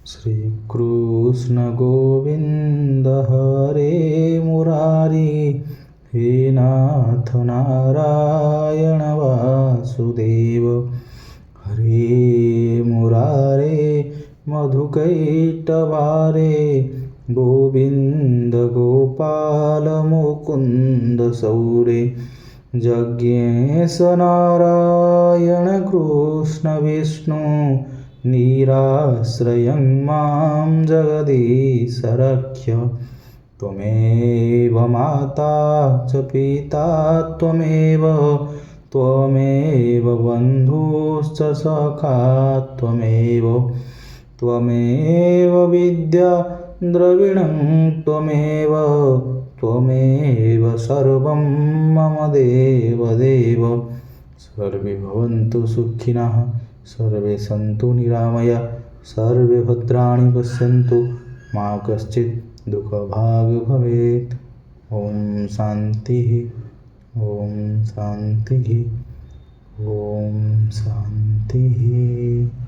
श्रीकृष्ण गोविन्द हरे मुरारी, हे नाथ नारायण वासुदेव। हरे मुरारे मधुकैटभारे, गोविन्द गोपाल मुकुन्द सौरे। जज्ञेश नारायण कृष्ण विष्णु, निराश्रयं मां जगदीश रक्ष। त्वमेव माता च पिता त्वमेव, त्वमेव बन्धुश्च सखा त्वमेव। त्वमेव विद्या द्रविणं त्वमेव, त्वमेव सर्वं मम देवदेव। सर्वे भवन्तु सुखिनः, सर्वे सन्तु निरामया, सर्वे भद्राणि पश्यन्तु, मा कश्चित् दुःखभाग् भवेत्। ॐ शान्तिः, ॐ शान्तिः, ॐ शान्तिः।